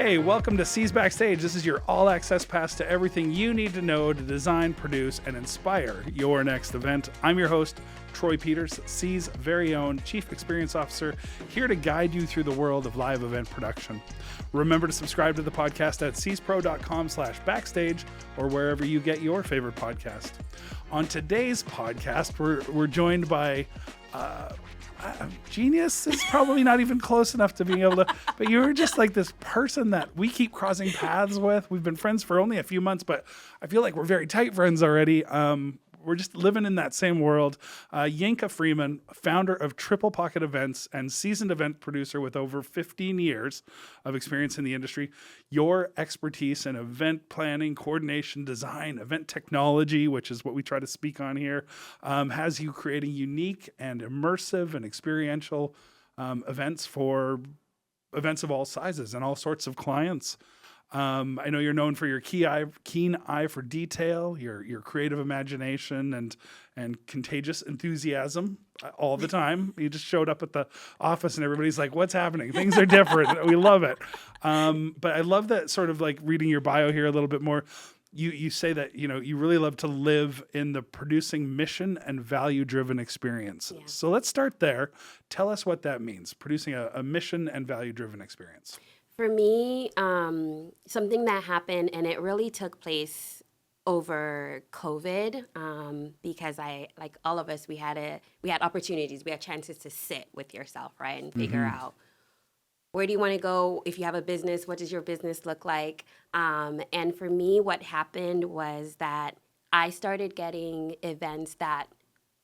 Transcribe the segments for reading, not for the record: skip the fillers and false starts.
Hey, welcome to SEAS Backstage. This is your all-access pass to everything you need to know to design, produce, and inspire your next event. I'm your host, Troy Peters, SEA's very own Chief Experience Officer, here to guide you through the world of live event production. Remember to subscribe to the podcast at seaspro.com/backstage or wherever you get your favorite podcast. On today's podcast, we're joined by genius is probably not even close enough to being able to, but you're just like this person that we keep crossing paths with. We've been friends for only a few months, but I feel like we're very tight friends already. We're just living in that same world. Yinka Freeman, founder of Triple Pocket Events and seasoned event producer with over 15 years of experience in the industry. Your expertise in event planning, coordination, design, event technology, which is what we try to speak on here, has you creating unique and immersive and experiential events for events of all sizes and all sorts of clients. I know you're known for your keen eye for detail, your creative imagination, and contagious enthusiasm all the time. You just showed up at the office and everybody's like, what's happening? Things are different. We love it. But I love that sort of like reading your bio here a little bit more. You say that, you really love to live in the producing mission and value-driven experience. Yeah. So let's start there. Tell us what that means, producing a mission and value-driven experience. For me, something that happened, and it really took place over COVID, because like all of us, we had opportunities, we had chances to sit with yourself, right, and figure out where do you want to go. If you have a business, what does your business look like? And for me, what happened was that I started getting events that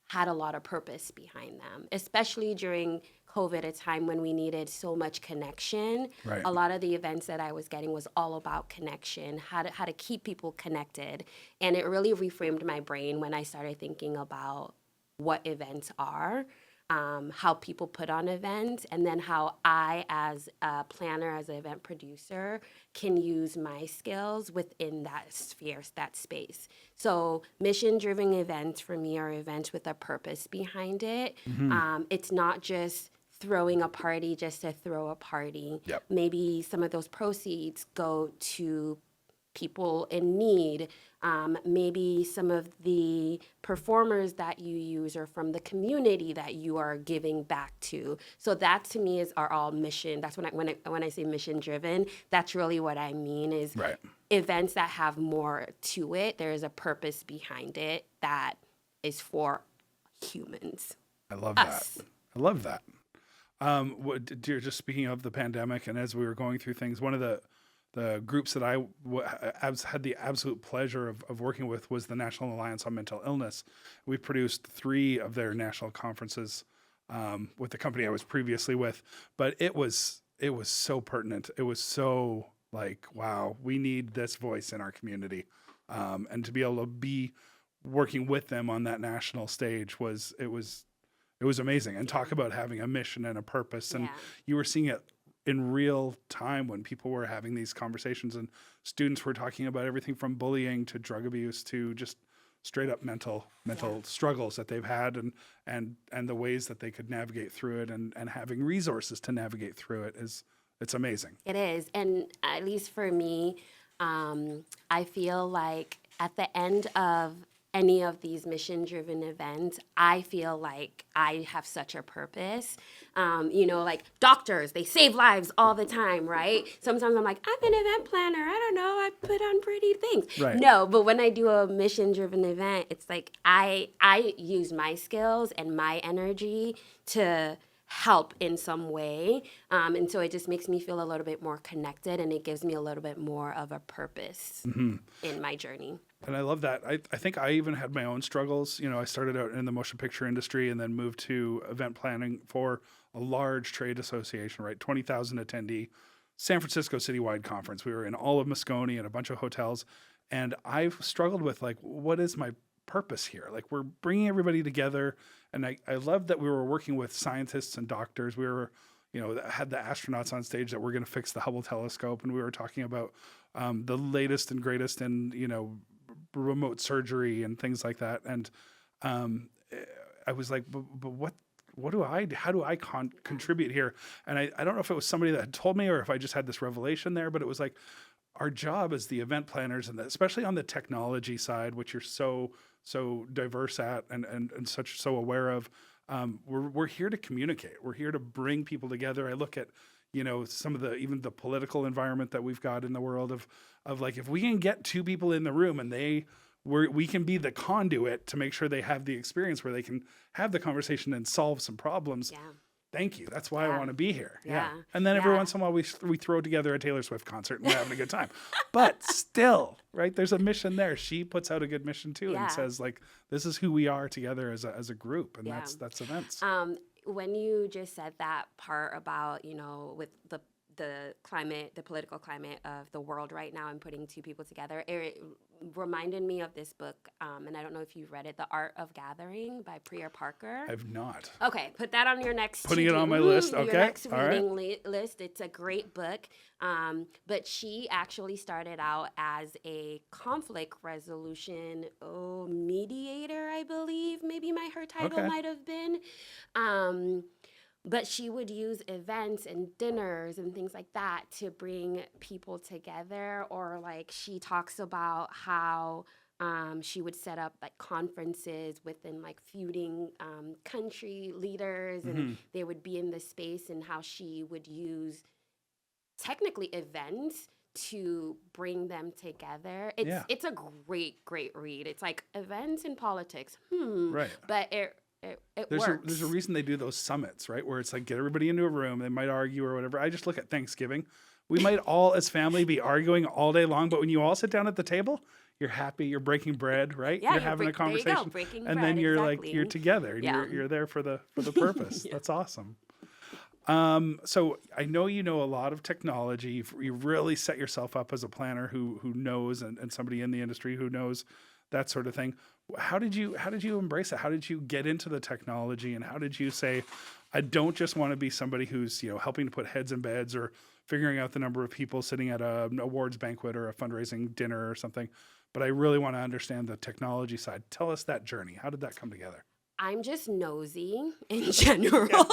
had a lot of purpose behind them, especially during COVID, a time when we needed so much connection. Right. A lot of the events that I was getting was all about connection, how to keep people connected. And it really reframed my brain when I started thinking about what events are, how people put on events, and then how I, as a planner, as an event producer, can use my skills within that sphere, that space. So mission-driven events for me are events with a purpose behind it. Mm-hmm. It's not just throwing a party just to throw a party. Yep. Maybe some of those proceeds go to people in need. Maybe some of the performers that you use are from the community that you are giving back to. So that to me are all mission. That's when I say mission driven, that's really what I mean is right. Events that have more to it. There is a purpose behind it that is for humans. I love us. That. I love that. You're just speaking of the pandemic, and as we were going through things, one of the groups that I had the absolute pleasure of working with was the National Alliance on Mental Illness. We produced 3 of their national conferences with the company I was previously with, but it was so pertinent. It was so like, wow, we need this voice in our community, and to be able to be working with them on that national stage was amazing. And talk about having a mission and a purpose. And you were seeing it in real time when people were having these conversations and students were talking about everything from bullying to drug abuse to just straight up mental struggles that they've had and the ways that they could navigate through it and having resources to navigate through it it's amazing. It is. And at least for me, I feel like at the end of any of these mission-driven events, I feel like I have such a purpose. Like doctors, they save lives all the time, right? Sometimes I'm like, I'm an event planner. I don't know. I put on pretty things. Right. No, but when I do a mission-driven event, it's like I use my skills and my energy to help in some way. And so it just makes me feel a little bit more connected, and it gives me a little bit more of a purpose in my journey. And I love that. I think I even had my own struggles. I started out in the motion picture industry and then moved to event planning for a large trade association, right? 20,000 attendee, San Francisco citywide conference. We were in all of Moscone and a bunch of hotels. And I've struggled with like, what is my purpose here? Like we're bringing everybody together. And I love that we were working with scientists and doctors. We were, had the astronauts on stage that were going to fix the Hubble telescope. And we were talking about the latest and greatest in, remote surgery and things like that. And I was like, but how do I contribute here? And I don't know if it was somebody that had told me or if I just had this revelation there, but it was like our job as the event planners, and especially on the technology side, which you're so diverse at and so aware of. We're here to communicate. We're here to bring people together. I look at, some of even the political environment that we've got in the world of like, if we can get two people in the room and we can be the conduit to make sure they have the experience where they can have the conversation and solve some problems. Yeah. Thank you. That's why I want to be here. Yeah. And then every once in a while we throw together a Taylor Swift concert and we're having a good time. But still, right? There's a mission there. She puts out a good mission too and says like, this is who we are together as a group. And that's events. When you just said that part about, with the climate, the political climate of the world right now and putting two people together, it reminded me of this book, and I don't know if you've read it, The Art of Gathering by Priya Parker. I've not. Okay, put that on your next Putting it on my list, okay. Your next reading list. It's a great book, but she actually started out as a conflict resolution mediator, I believe. Maybe her title might have been. But she would use events and dinners and things like that to bring people together. Or like she talks about how she would set up like conferences within like feuding country leaders, and they would be in the space, and how she would use technically events to bring them together. It's a great read. It's like events and politics. Right. But it works. There's a reason they do those summits, right? Where it's like get everybody into a room, they might argue or whatever. I just look at Thanksgiving. We might all as family be arguing all day long, but when you all sit down at the table, you're happy, you're breaking bread, right? Yeah, you're having a conversation. There you go, breaking bread, then you're exactly. like you're together and you're there for the purpose. That's awesome. So I know you know a lot of technology. You really set yourself up as a planner who knows and somebody in the industry who knows that sort of thing. How did you embrace it? How did you get into the technology, and how did you say, I don't just want to be somebody who's helping to put heads in beds or figuring out the number of people sitting at an awards banquet or a fundraising dinner or something, but I really want to understand the technology side. Tell us that journey. How did that come together? I'm just nosy in general.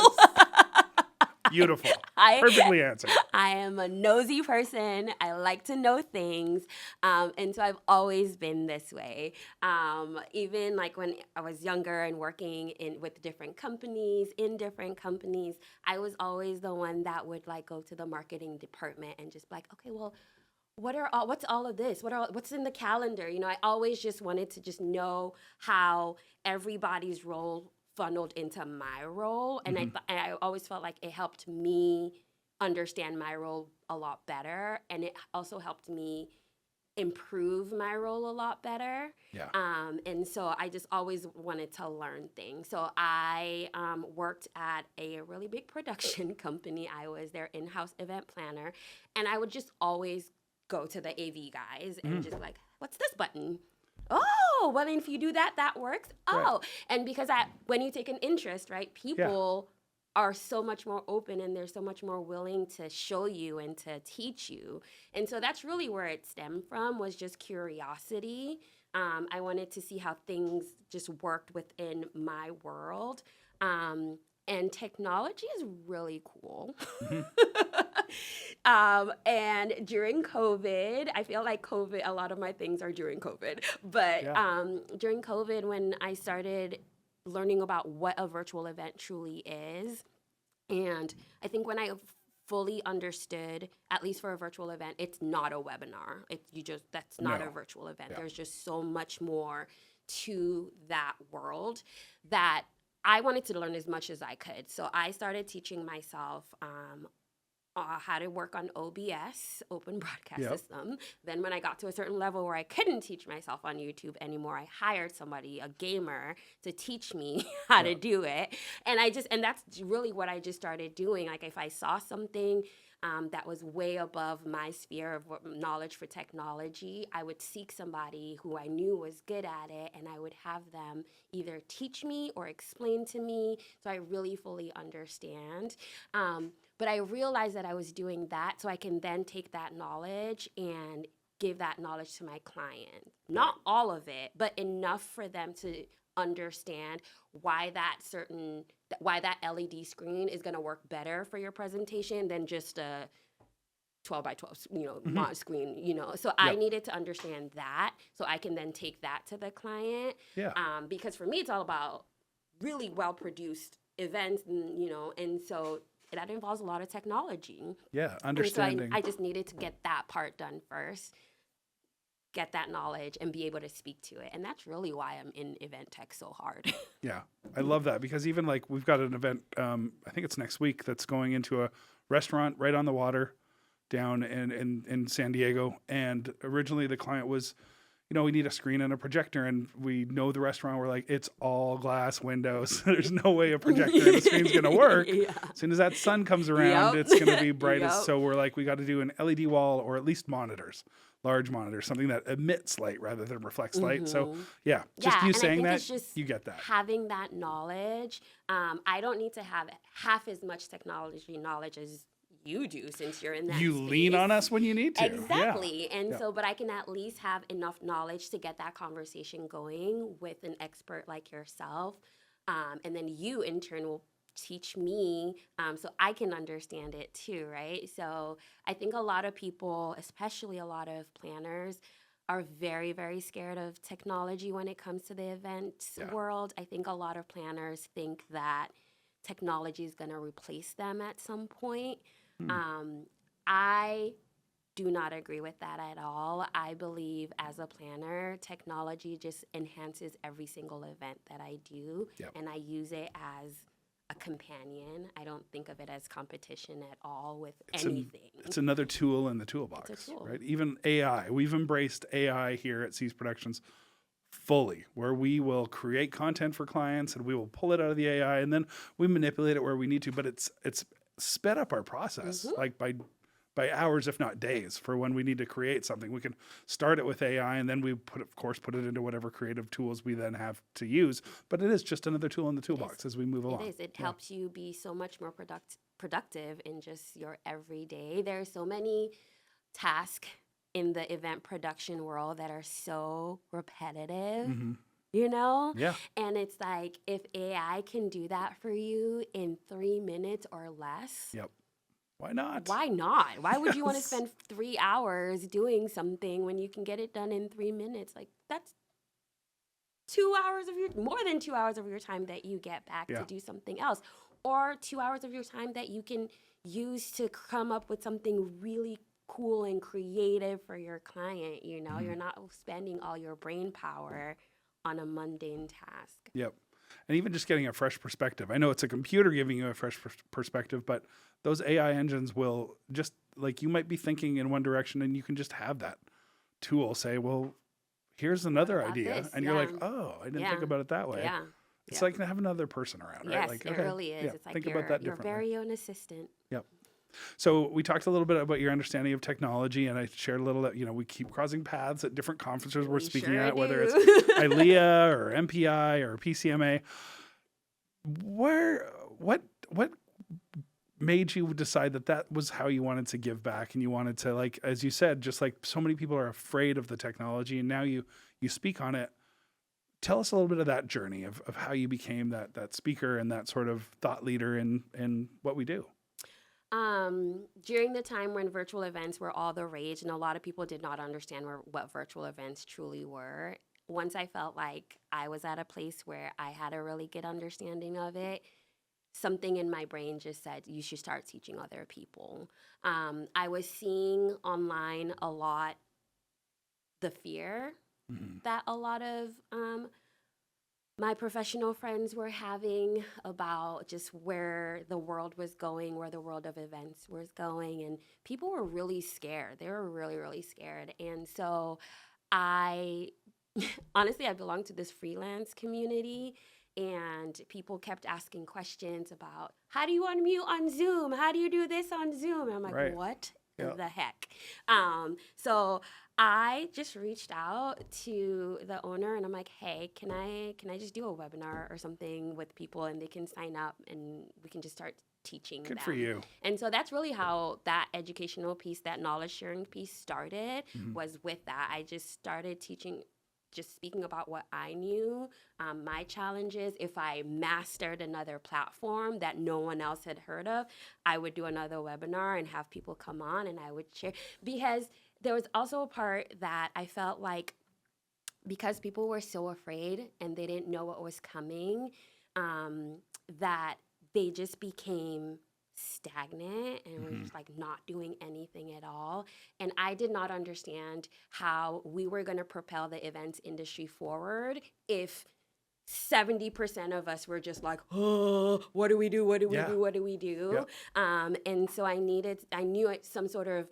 Beautiful. Perfectly answered. I am a nosy person. I like to know things. And so I've always been this way. Even like when I was younger and working with different companies, I was always the one that would like go to the marketing department and just be like, okay, well, what's all of this? What's in the calendar? I always just wanted to just know how everybody's role funneled into my role, and I always felt like it helped me understand my role a lot better, and it also helped me improve my role a lot better. Yeah. And so I just always wanted to learn things. So I worked at a really big production company. I was their in-house event planner, and I would just always go to the AV guys and just like, what's this button? Oh, well, if you do that, that works. Oh, right. And because when you take an interest, right, people are so much more open and they're so much more willing to show you and to teach you. And so that's really where it stemmed from, was just curiosity. I wanted to see how things just worked within my world. And technology is really cool. And during COVID, I feel like a lot of my things are during COVID. But during COVID, when I started learning about what a virtual event truly is, and I think when I fully understood, at least for a virtual event, it's not a webinar. That's not a virtual event. Yeah. There's just so much more to that world that I wanted to learn as much as I could. So I started teaching myself how to work on OBS, Open Broadcast System. Then when I got to a certain level where I couldn't teach myself on YouTube anymore, I hired somebody, a gamer, to teach me how to do it. And that's really what I just started doing. Like if I saw something that was way above my sphere of knowledge for technology, I would seek somebody who I knew was good at it, and I would have them either teach me or explain to me so I really fully understand. But I realized that I was doing that so I can then take that knowledge and give that knowledge to my client. Not all of it, but enough for them to understand why that LED screen is going to work better for your presentation than just a 12 by 12, screen, So I Yep. needed to understand that so I can then take that to the client. Yeah. Because for me, it's all about really well-produced events, and so that involves a lot of technology. Yeah. And so Understanding. I just needed to get that part done first, get that knowledge, and be able to speak to it. And that's really why I'm in event tech so hard. Yeah, I love that because even like we've got an event, I think it's next week, that's going into a restaurant right on the water down in San Diego. And originally the client was, we need a screen and a projector. And we know the restaurant, we're like, it's all glass windows. There's no way a projector and a screen's going to work. Yeah. As soon as that sun comes around, Yep. it's going to be brightest. Yep. So we're like, we got to do an LED wall or at least monitors. Large monitors, something that emits light rather than reflects light. So yeah, just you and I saying think that, it's just you get that. having that knowledge. I don't need to have half as much technology knowledge as you do since you're in that You lean space. on us when you need to. Exactly. Yeah. And Yeah. so, but I can at least have enough knowledge to get that conversation going with an expert like yourself. And then you, in turn, will teach me so I can understand it too, right? So I think a lot of people, especially a lot of planners, are very, very scared of technology when it comes to the event world. I think a lot of planners think that technology is going to replace them at some point. I do not agree with that at all. I believe as a planner, technology just enhances every single event that I do, Yep. and I use it as a companion. I don't think of it as competition at all with anything. It's another tool in the toolbox, It's a tool. right? Even AI. We've embraced AI here at SEAS Productions fully, where we will create content for clients and we will pull it out of the AI and then we manipulate it where we need to. But it's sped up our process like by hours, if not days, for when we need to create something. We can start it with AI and then we put it into whatever creative tools we then have to use. But it is just another tool in the toolbox as we move along. It is. It helps you be so much more productive in just your everyday. There are so many tasks in the event production world that are so repetitive. Yeah. And it's like, if AI can do that for you in 3 minutes or less, Yep. Why not? why not? Why would you want to Yes. spend 3 hours doing something when you can get it done in 3 minutes? Like, that's 2 hours of more than 2 hours of your time that you get back to do something else, or 2 hours of your time that you can use to come up with something really cool and creative for your client. You're not spending all your brain power on a mundane task. Yep. And even just getting a fresh perspective. I know it's a computer giving you a fresh perspective, but those AI engines will just, like, you might be thinking in one direction and you can just have that tool say, well, here's another about idea. this? And you're like, oh, I didn't think about it that way. Yeah. It's like to have another person around, right? Yes, Like, it really is. yeah, It's like think your about that your differently. very own assistant. Yep. So we talked a little bit about your understanding of technology, and I shared a little that, we keep crossing paths at different conferences we're speaking sure at, whether do. it's ILEA or MPI or PCMA. What made you decide that was how you wanted to give back, and you wanted to, like, as you said, just like so many people are afraid of the technology, and now you speak on it. Tell us a little bit of that journey of how you became that speaker and that sort of thought leader in what we do. During the time when virtual events were all the rage, and a lot of people did not understand what virtual events truly were, once I felt like I was at a place where I had a really good understanding of it, something in my brain just said, you should start teaching other people. I was seeing online a lot the fear that a lot of my professional friends were having about just where the world was going, where the world of events was going. And people were really scared. They were really, really scared. And so honestly, I belong to this freelance community, and people kept asking questions about, how do you unmute on Zoom? How do you do this on Zoom? And I'm like, Right. what Yeah. the heck? So I just reached out to the owner and I'm like, hey, can I just do a webinar or something with people, and they can sign up and we can just start teaching Good them. for you. And so that's really how that educational piece, that knowledge sharing piece started, was with that. I just started teaching just speaking about what I knew, my challenges. If I mastered another platform that no one else had heard of, I would do another webinar and have people come on and I would share. Because there was also a part that I felt like, because people were so afraid and they didn't know what was coming, that they just became stagnant and were just like not doing anything at all. And I did not understand how we were going to propel the events industry forward if 70% of us were just like, oh, what do we do? What do we do? What do we do? And so I knew some sort of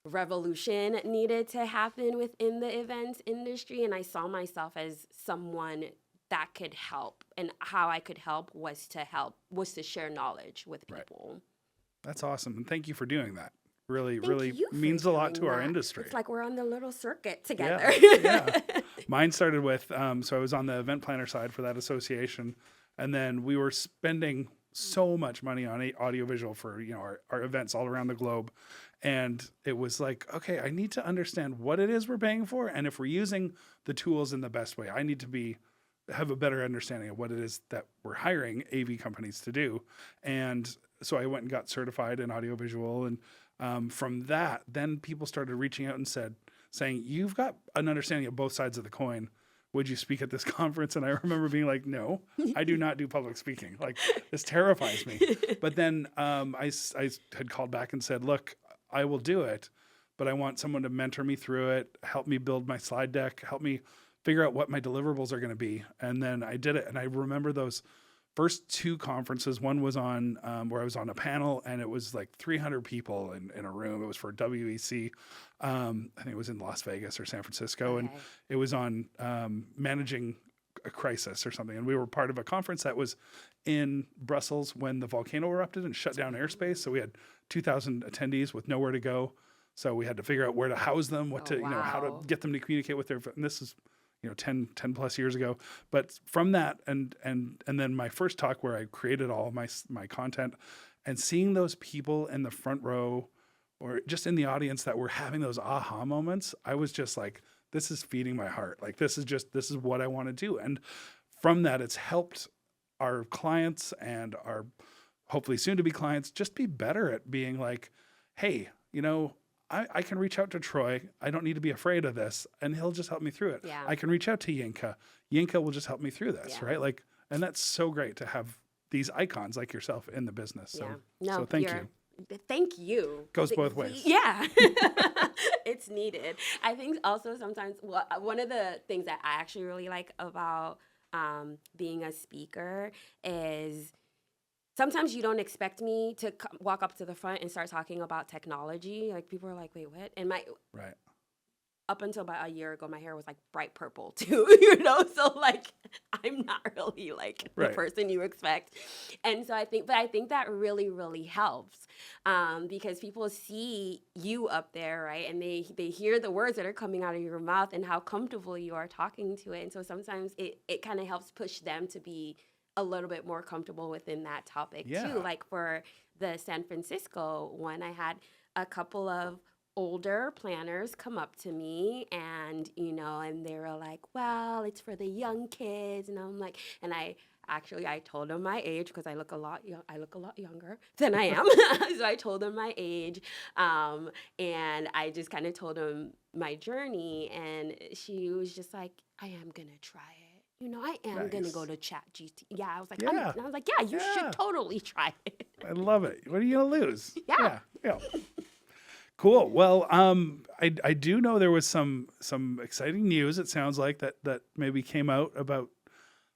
revolution needed to happen within the events industry, and I saw myself as someone that could help, and how I could help was to share knowledge with people. Right. That's awesome, and thank you for doing that. Really Thank you means for a lot doing to our that. industry. It's like we're on the little circuit together. Yeah. Mine started with so I was on the event planner side for that association, and then we were spending so much money on audiovisual for our events all around the globe. And it was like, okay, I need to understand what it is we're paying for. And if we're using the tools in the best way, I need to have a better understanding of what it is that we're hiring AV companies to do. And so I went and got certified in audiovisual. And from that, then people started reaching out and saying, you've got an understanding of both sides of the coin. Would you speak at this conference? And I remember being like, no, I do not do public speaking. Like, this terrifies me. But then I had called back and said, look, I will do it, but I want someone to mentor me through it, help me build my slide deck, help me figure out what my deliverables are going to be. And then I did it. And I remember those first two conferences. One was on where I was on a panel, and it was like 300 people in a room. It was for WEC. I think it was in Las Vegas or San Francisco. Okay. And it was on managing a crisis or something. And we were part of a conference that was in Brussels when the volcano erupted and shut down airspace. So we had 2,000 attendees with nowhere to go. So we had to figure out where to house them, how to get them to communicate with and this is, 10 plus years ago. But from that, and then my first talk where I created all of my content, and seeing those people in the front row or just in the audience that were having those aha moments, I was just like, this is feeding my heart. Like, this is what I want to do. And from that, it's helped our clients and our hopefully soon to be clients just be better at being like, hey, I can reach out to Troy. I don't need to be afraid of this. And he'll just help me through it. Yeah. I can reach out to Yinka. Yinka will just help me through this. Yeah. Right. Like, and that's so great to have these icons like yourself in the business. So, so thank you. Thank you. Goes both ways. Yeah. It's needed. I think also sometimes one of the things that I actually really like about being a speaker is sometimes you don't expect me to walk up to the front and start talking about technology. Like, people are like, wait, what? And up until about a year ago, my hair was like bright purple too, so like, I'm not really like the person you expect. And so I think that really, really helps because people see you up there, right? And they hear the words that are coming out of your mouth and how comfortable you are talking to it. And so sometimes it kind of helps push them to be a little bit more comfortable within that topic too. Like for the San Francisco one, I had a couple of older planners come up to me and they were like, well, it's for the young kids. And I'm like, and I told them my age because I look a lot younger than I am. So I told them my age. And I just kind of told them my journey. And she was just like, I am going to try it. I am going to go to ChatGPT. Yeah, I was like, yeah, you should totally try it. I love it. What are you going to lose? Yeah. Cool. Well, I do know there was some exciting news, it sounds like, that maybe came out about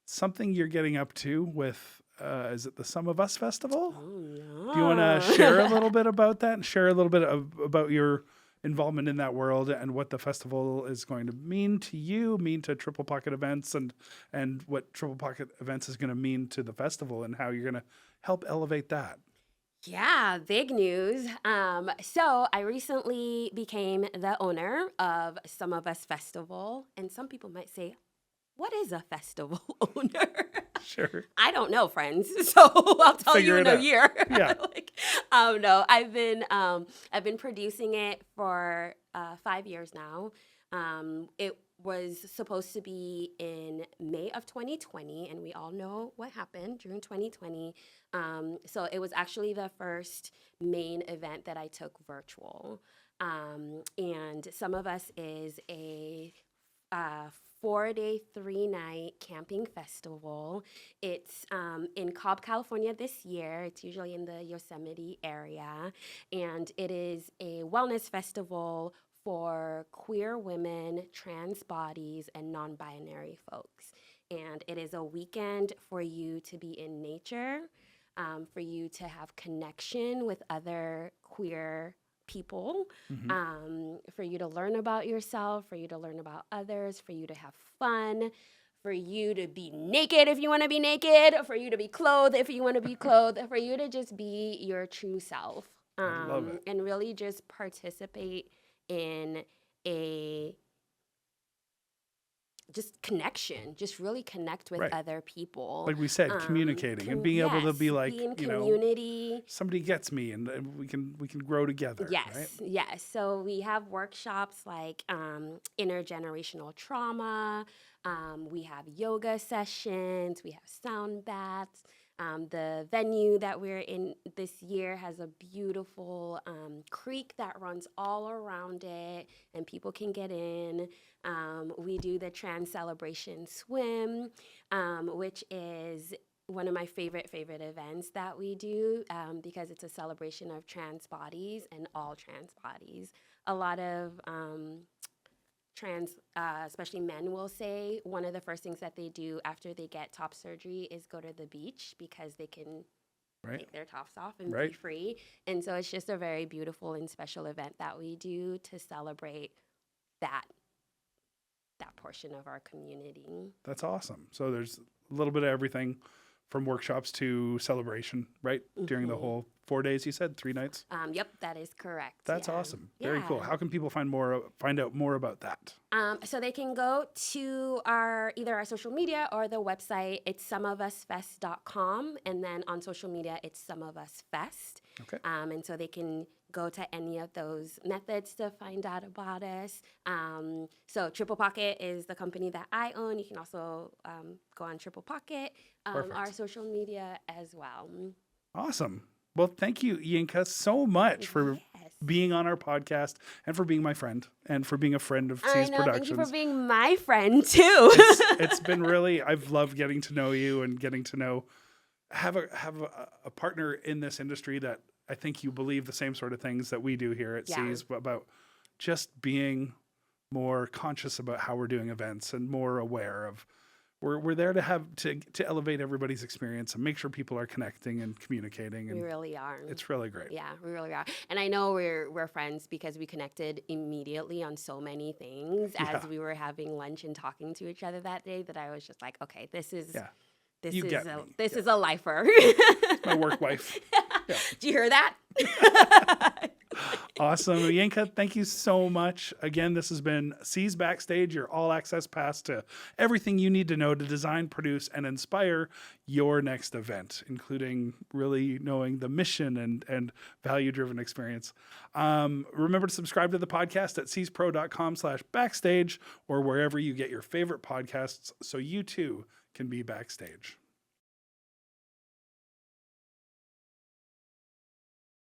something you're getting up to with, is it the Some of Us Festival? Oh, yeah. Do you want to share a little bit about that and share a little bit about your involvement in that world and what the festival is going to mean to you, mean to Triple Pocket Events, and what Triple Pocket Events is going to mean to the festival and how you're going to help elevate that? Yeah, big news. So I recently became the owner of Some of Us Festival. And some people might say, what is a festival owner? Sure. I don't know, friends. So I'll tell you in a year. Yeah. No, I've been producing it for 5 years now. was supposed to be in May of 2020, and we all know what happened during 2020. So it was actually the first main event that I took virtual. And Some of Us is a 4-day, 3-night camping festival. It's in Cobb, California this year. It's usually in the Yosemite area. And it is a wellness festival for queer women, trans bodies, and non-binary folks. And it is a weekend for you to be in nature, for you to have connection with other queer people, for you to learn about yourself, for you to learn about others, for you to have fun, for you to be naked if you want to be naked, for you to be clothed if you want to be clothed, for you to just be your true self, I love it. and really just participate in a just connection, just really connect with Right. other people. Like we said, communicating and being able to be like, be in you know, community. somebody gets me, and we can grow together. Yes, Right? yes. So we have workshops like intergenerational trauma. We have yoga sessions. We have sound baths. The venue that we're in this year has a beautiful creek that runs all around it, and people can get in. We do the Trans Celebration Swim, which is one of my favorite events that we do, because it's a celebration of trans bodies and all trans bodies. A lot of trans, especially men, will say one of the first things that they do after they get top surgery is go to the beach because they can Right. take their tops off and be Right. free. And so it's just a very beautiful and special event that we do to celebrate that portion of our community. That's awesome. So there's a little bit of everything from workshops to celebration, right? During the whole 4 days, you said 3 nights. Yep, that is correct. That's yeah. awesome. Very cool. Yeah. How can people find out more about that? So they can go to either our social media or the website. It's someofusfest.com, and then on social media, it's someofusfest. Okay. And so they can go to any of those methods to find out about us. So Triple Pocket is the company that I own. You can also go on Triple Pocket, our social media as well. Awesome. Well, thank you, Yinka, so much for Yes. being on our podcast and for being my friend and for being a friend of SEAS I know. Productions. Thank you for being my friend too. It's been really, I've loved getting to know you and getting to know, have a partner in this industry that I think you believe the same sort of things that we do here at Yeah. SEAS about just being more conscious about how we're doing events and more aware of, we're there to elevate everybody's experience and make sure people are connecting and communicating. And We really are. it's really great. Yeah, we really are. And I know we're friends because we connected immediately on so many things as we were having lunch and talking to each other that day, that I was just like, okay, this is You get me. this is a lifer. My work wife. Yeah. Do you hear that? Awesome. Yinka, thank you so much. Again, this has been SEAS Backstage, your all-access pass to everything you need to know to design, produce, and inspire your next event, including really knowing the mission and value-driven experience. Remember to subscribe to the podcast at seaspro.com/backstage or wherever you get your favorite podcasts so you too can be backstage.